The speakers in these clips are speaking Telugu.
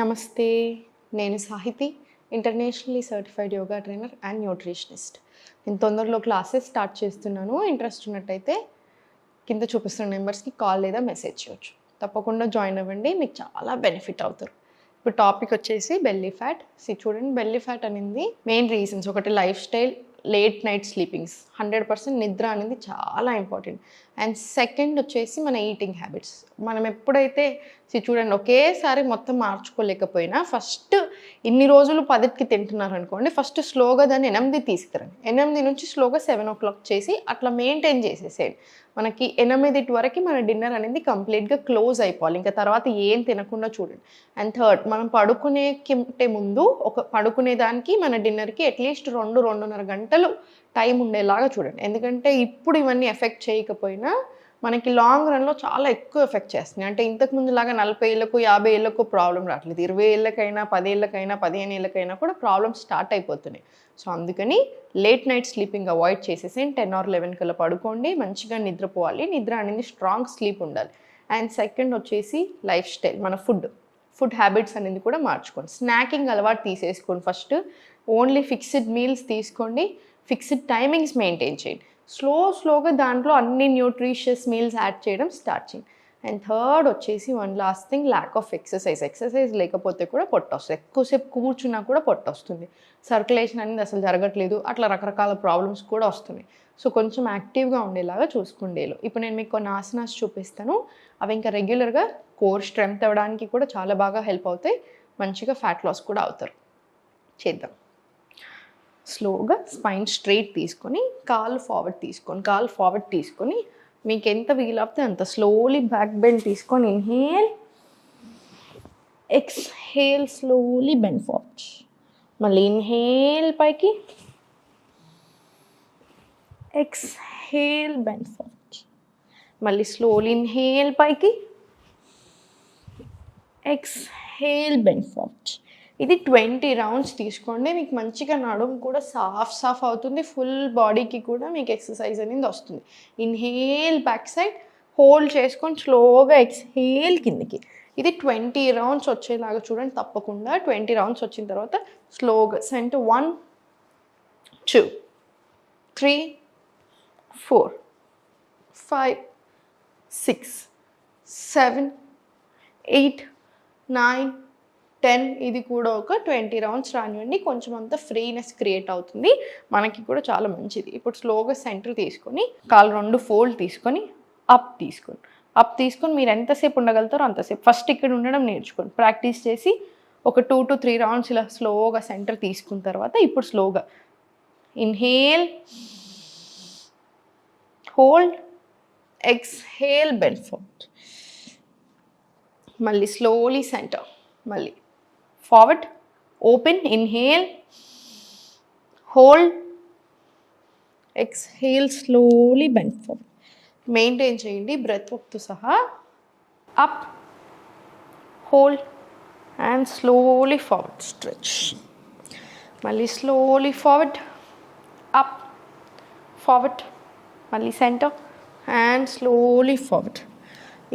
నమస్తే. నేను Sahithi, internationally certified yoga trainer and nutritionist. నేను తొందరలో క్లాసెస్ స్టార్ట్ చేస్తున్నాను. ఇంట్రెస్ట్ ఉన్నట్టయితే కింద చూపిస్తున్న నెంబర్స్కి కాల్ లేదా మెసేజ్ చేయొచ్చు. తప్పకుండా జాయిన్ అవ్వండి, మీకు చాలా బెనిఫిట్ అవుతారు. ఇప్పుడు టాపిక్ వచ్చేసి బెల్లీ ఫ్యాట్. చూడండి, బెల్లీ ఫ్యాట్ అనేది మెయిన్ రీజన్స్ ఒకటి life style, late night sleepings. 100% నిద్ర అనేది చాలా ఇంపార్టెంట్. అండ్ సెకండ్ వచ్చేసి మన ఈటింగ్ హ్యాబిట్స్. మనం ఎప్పుడైతే చూడండి, ఒకేసారి మొత్తం మార్చుకోలేకపోయినా ఫస్ట్ ఇన్ని రోజులు 10కి తింటున్నారు అనుకోండి, ఫస్ట్ స్లోగా దాన్ని 8 తీసుకురండి. 8 నుంచి స్లోగా 7 o'clock చేసి అట్లా మెయింటైన్ చేసేసేయండి. మనకి 8 వరకు మన డిన్నర్ అనేది కంప్లీట్గా క్లోజ్ అయిపోవాలి. ఇంకా తర్వాత ఏం తినకుండా చూడండి. అండ్ థర్డ్, మనం పడుకునే ముందు పడుకునేదానికి మన డిన్నర్కి అట్లీస్ట్ 2-2.5 గంటలు టైం ఉండేలాగా చూడండి. ఎందుకంటే ఇప్పుడు ఇవన్నీ ఎఫెక్ట్ చేయకపోయినా మనకి లాంగ్ రన్లో చాలా ఎక్కువ ఎఫెక్ట్ చేస్తున్నాయి. అంటే ఇంతకు ముందులాగా 40 ఏళ్ళకు 50 ఏళ్ళకు ప్రాబ్లం రావట్లేదు. 20 ఏళ్ళకైనా 10 ఏళ్ళకైనా 15 ఏళ్ళకైనా కూడా ప్రాబ్లమ్స్ స్టార్ట్ అయిపోతున్నాయి. సో అందుకని లేట్ నైట్ స్లీపింగ్ అవాయిడ్ చేసేసి 10 or 11 కల్లా పడుకోండి. మంచిగా నిద్రపోవాలి. నిద్ర అనేది స్ట్రాంగ్ స్లీప్ ఉండాలి. అండ్ సెకండ్ వచ్చేసి లైఫ్ స్టైల్, మన ఫుడ్ హ్యాబిట్స్ అనేది కూడా మార్చుకోండి. స్నాకింగ్ అలవాటు తీసేసుకోండి. ఫస్ట్ ఓన్లీ ఫిక్స్డ్ మీల్స్ తీసుకోండి. ఫిక్స్డ్ టైమింగ్స్ మెయింటైన్ చేయండి. స్లోగా దాంట్లో అన్ని న్యూట్రిషియస్ మీల్స్ యాడ్ చేయడం స్టార్ట్ చేయండి. అండ్ థర్డ్ వచ్చేసి one last thing, lack of exercise లేకపోతే కూడా పొట్ట వస్తుంది. ఎక్కువసేపు కూర్చున్నా కూడా పొట్ట వస్తుంది. సర్క్యులేషన్ అనేది అసలు జరగట్లేదు. అట్లా రకరకాల ప్రాబ్లమ్స్ కూడా వస్తున్నాయి. సో కొంచెం యాక్టివ్గా ఉండేలాగా చూసుకోండి. ఇప్పుడు నేను మీకు కొన్ని ఆసనాస్ చూపిస్తాను. అవి ఇంకా రెగ్యులర్గా కోర్ స్ట్రెంగ్త్ అవ్వడానికి కూడా చాలా బాగా హెల్ప్ అవుతాయి. మంచిగా ఫ్యాట్ లాస్ కూడా అవుతారు. చేద్దాం. స్లోగా స్పైన్ స్ట్రైట్ తీసుకొని కాలు ఫార్వర్డ్ తీసుకొని మీకు ఎంత వీలవుతే అంత స్లోలీ బ్యాక్ బెండ్ తీసుకొని inhale, exhale, slowly bend forward. మళ్ళీ ఇన్హేల్ పైకి, ఎక్స్హేల్ బెండ్ ఫార్వర్డ్. మళ్ళీ స్లోలీ ఇన్హేల్ పైకి, ఎక్స్హేల్ బెండ్ ఫార్వర్డ్. ఇది 20 రౌండ్స్ తీసుకోండి. మీకు మంచిగా నడుము కూడా సాఫ్ అవుతుంది. ఫుల్ బాడీకి కూడా మీకు ఎక్సర్సైజ్ అనేది వస్తుంది. ఇన్హేల్ బ్యాక్ సైడ్, హోల్డ్ చేసుకొని స్లోగా ఎక్స్హేల్ కిందికి. ఇది 20 రౌండ్స్ వచ్చేలాగా చూడండి. తప్పకుండా 20 రౌండ్స్ వచ్చిన తర్వాత స్లోగా సెంటర్ 1, 2, 3, 4, 5, 6, 7, 8, 9, 10. ఇది కూడా ఒక 20 రౌండ్స్ రానివ్వండి. కొంచెం అంతా ఫ్రీనెస్ క్రియేట్ అవుతుంది. మనకి కూడా చాలా మంచిది. ఇప్పుడు స్లోగా సెంటర్ తీసుకొని కాలు 2 ఫోల్డ్ తీసుకొని అప్ తీసుకొని మీరు ఎంతసేపు ఉండగలుగుతారో అంతసేపు ఫస్ట్ ఇక్కడ ఉండడం నేర్చుకోండి. ప్రాక్టీస్ చేసి ఒక 2 to 3 రౌండ్స్ ఇలా స్లోగా సెంటర్ తీసుకున్న తర్వాత ఇప్పుడు స్లోగా inhale, hold, exhale, bend forward. మళ్ళీ స్లోలీ సెంటర్, మళ్ళీ forward, open, inhale, hold, exhale, slowly bend forward. Maintain చేయండి బ్రెత్ వర్క్తో సహా. Up, hold and slowly forward stretch. మళ్ళీ స్లోలీ ఫార్వర్డ్, అప్, ఫార్వర్డ్, మళ్ళీ సెంటర్ అండ్ స్లోలీ ఫార్వర్డ్.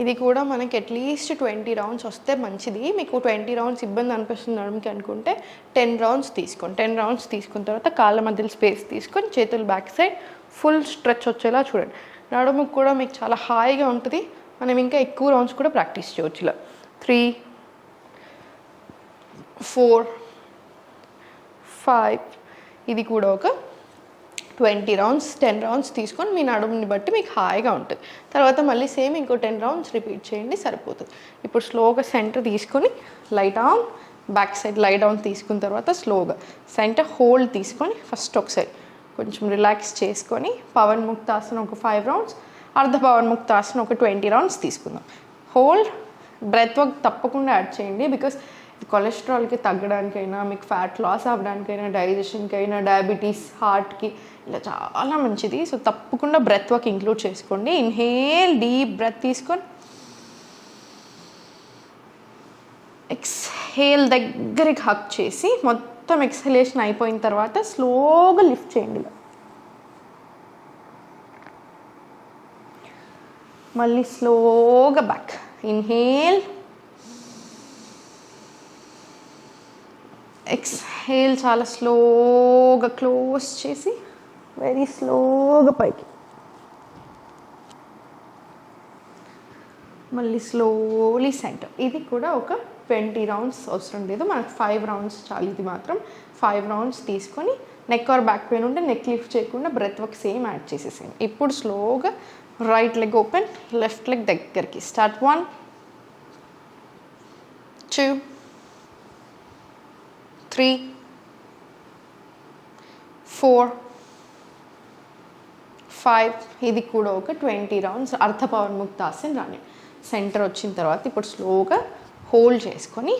ఇది కూడా మనకి అట్లీస్ట్ 20 రౌండ్స్ వస్తే మంచిది. మీకు 20 రౌండ్స్ ఇబ్బంది అనిపిస్తుంది నడుముకి అనుకుంటే 10 రౌండ్స్ తీసుకోండి. 10 రౌండ్స్ తీసుకున్న తర్వాత కాళ్ళ మధ్యలో స్పేస్ తీసుకొని చేతులు బ్యాక్ సైడ్ ఫుల్ స్ట్రెచ్ వచ్చేలా చూడండి. నడుముకు కూడా మీకు చాలా హాయిగా ఉంటుంది. మనం ఇంకా ఎక్కువ రౌండ్స్ కూడా ప్రాక్టీస్ చేయవచ్చు. ఇలా 3, 4, 5. ఇది కూడా ఒక 20 రౌండ్స్, 10 రౌండ్స్ తీసుకొని మీ నడుముని బట్టి మీకు హాయిగా ఉంటుంది. తర్వాత మళ్ళీ సేమ్ ఇంకో 10 రౌండ్స్ రిపీట్ చేయండి, సరిపోతుంది. ఇప్పుడు స్లోగా సెంటర్ తీసుకొని lie down, back side lie down తీసుకున్న తర్వాత స్లోగా సెంటర్ హోల్డ్ తీసుకొని ఫస్ట్ ఒకసారి కొంచెం రిలాక్స్ చేసుకొని పవన్ ముక్తాసన ఒక 5 రౌండ్స్, అర్ధ పవన్ ముక్తాసన ఒక 20 రౌండ్స్ తీసుకుందాం. హోల్డ్, బ్రెత్ వర్క్ తప్పకుండా యాడ్ చేయండి. బికాస్ కొలెస్ట్రాల్కి తగ్గడానికైనా, మీకు ఫ్యాట్ లాస్ అవ్వడానికైనా, డైజెషన్కైనా, డయాబెటీస్, హార్ట్కి ఇలా చాలా మంచిది. సో తప్పకుండా బ్రెత్ వర్క్ ఇంక్లూడ్ చేసుకోండి. ఇన్హేల్, డీప్ బ్రెత్ తీసుకొని ఎక్స్హేల్ దగ్గరికి హక్ చేసి మొత్తం ఎక్స్హలేషన్ అయిపోయిన తర్వాత స్లోగా లిఫ్ట్ చేయండి. మళ్ళీ స్లోగా బ్యాక్. ఇన్హేల్, ఎక్స్హేల్ చాలా స్లోగా క్లోజ్ చేసి వెరీ స్లోగా పైకి, మళ్ళీ స్లోలీ సెంటర్. ఇది కూడా ఒక 20 రౌండ్స్ అవసరం లేదు, మనకు 5 రౌండ్స్ చాలు. ఇది మాత్రం 5 రౌండ్స్ తీసుకొని నెక్ ఆర్ బ్యాక్ పెయిన్ ఉంటే నెక్ లిఫ్ట్ చేయకుండా బ్రెత్ వర్క్ సేమ్ యాడ్ చేసేసాను. ఇప్పుడు స్లోగా right leg open, left leg దగ్గరికి. స్టార్ట్ 1 2 3 4 5. ఇది కూడా ఒక 20 రౌండ్స్ అర్ధ పవన్ముక్తాసన్ రాని. సెంటర్ వచ్చిన తర్వాత ఇప్పుడు స్లోగా హోల్డ్ చేసుకొని,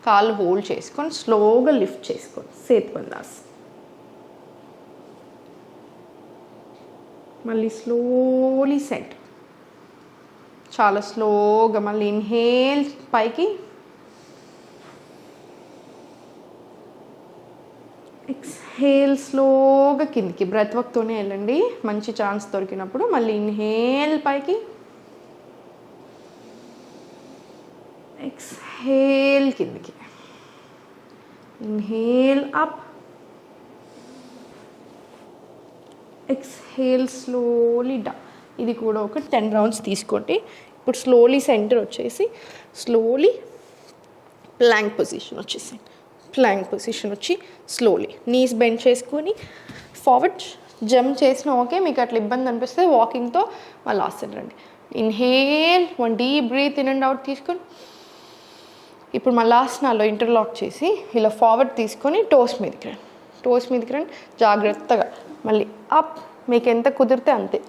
కాళ్ళు హోల్డ్ చేసుకొని స్లోగా లిఫ్ట్ చేసుకోండి. సేతుబందాస్. మళ్ళీ స్లోలీ సెంటర్, చాలా స్లోగా. మళ్ళీ ఇన్హేల్ పైకి, ఎక్స్హేల్ స్లోగా కిందికి. బ్రెత్ వర్క్తోనే వెళ్ళండి మంచి ఛాన్స్ దొరికినప్పుడు. మళ్ళీ ఇన్హేల్ పైకి, ఎక్స్హేల్ కిందికి, inhale up, exhale slowly down. ఇది కూడా ఒక 10 రౌండ్స్ తీసుకోండి. ఇప్పుడు స్లోలీ సెంటర్ వచ్చేసి స్లోలీ ప్లాంక్ పొజిషన్ వచ్చేసి, ప్లాంక్ పొజిషన్ వచ్చి స్లోలీ నీస్ బెండ్ చేసుకొని ఫార్వర్డ్ జంప్ చేసిన ఓకే. మీకు అట్లా ఇబ్బంది అనిపిస్తే వాకింగ్తో మళ్ళీ ఆసన్ రండి. Inhale 1 deep breath in and out తీసుకొని, ఇప్పుడు మళ్ళీ ఆసనాల్లో ఇంటర్లాక్ చేసి ఇలా ఫార్వర్డ్ తీసుకొని టోస్ మీదకి రండి. టోస్ మీదకి రండి జాగ్రత్తగా. మళ్ళీ అప్, మీకు ఎంత కుదిరితే అంతే.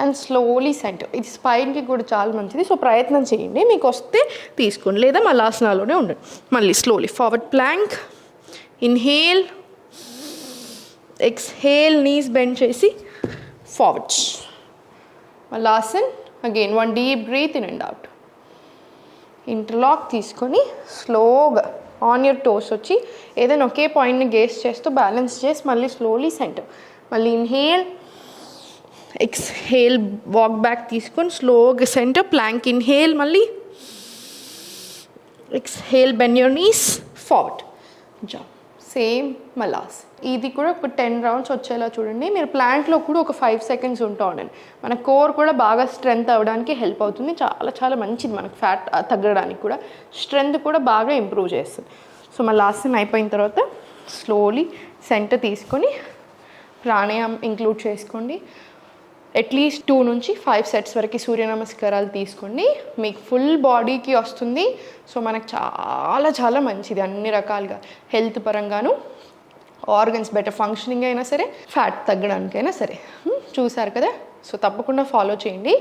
And slowly centre. ఇది స్పైన్కి కూడా చాలా మంచిది, సో ప్రయత్నం చేయండి. మీకు వస్తే తీసుకోండి, లేదా మళ్ళీ ఆసనాల్లోనే ఉండండి. మళ్ళీ slowly forward plank, inhale, exhale knees bend చేసి ఫార్వర్డ్. మళ్ళీ ఆసన్ again 1 deep breath in and out. Interlock తీసుకొని స్లోగా ఆన్ యూర్ టోస్ వచ్చి ఏదైనా ఒకే పాయింట్ని గేస్ చేస్తూ బ్యాలెన్స్ చేసి మళ్ళీ స్లోలీ సెంటర్. మళ్ళీ ఇన్హేల్, ఎక్స్హేల్ వాక్ బ్యాక్ తీసుకొని స్లోగా సెంటర్ ప్లాంక్. ఇన్హేల్, మళ్ళీ exhale bend your knees forward jump. Same మలాస్. ఇది కూడా ఒక 10 రౌండ్స్ వచ్చేలా చూడండి. మీరు ప్లాంక్లో కూడా ఒక 5 సెకండ్స్ ఉంటా ఉండండి. మన కోర్ కూడా బాగా స్ట్రెంగ్త్ అవ్వడానికి హెల్ప్ అవుతుంది. చాలా చాలా మంచిది మనకు ఫ్యాట్ తగ్గడానికి కూడా, స్ట్రెంగ్త్ కూడా బాగా ఇంప్రూవ్ చేస్తుంది. సో మళ్ళీ ఆసన్ అయిపోయిన తర్వాత స్లోలీ సెంటర్ తీసుకొని ప్రాణాయామం ఇంక్లూడ్ చేసుకోండి. అట్లీస్ట్ 2 నుంచి 5 సెట్స్ వరకు సూర్య నమస్కారాలు తీసుకోండి. మీకు ఫుల్ బాడీకి వస్తుంది. సో మనకు చాలా చాలా మంచిది అన్ని రకాలుగా, హెల్త్ పరంగాను, ఆర్గన్స్ బెటర్ ఫంక్షనింగ్ అయినా సరే, ఫ్యాట్ తగ్గడానికైనా సరే. చూసారు కదా. సో తప్పకుండా ఫాలో చేయండి.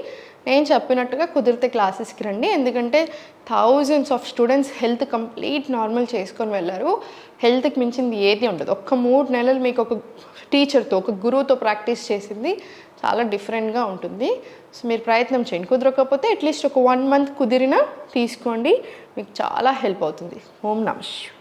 నేను చెప్పినట్టుగా కుదిరితే క్లాసెస్కి రండి. ఎందుకంటే thousands of students health complete normal చేసుకొని వెళ్ళారు. హెల్త్కి మించింది ఏది ఉండదు. ఒక్క 3 నెలలు మీకు ఒక టీచర్తో, ఒక గురువుతో ప్రాక్టీస్ చేసింది చాలా డిఫరెంట్గా ఉంటుంది. సో మీరు ప్రయత్నం చేయండి. కుదరకపోతే అట్లీస్ట్ ఒక 1 మంత్ కుదిరినా తీసుకోండి, మీకు చాలా హెల్ప్ అవుతుంది. ఓం నమః శివాయ.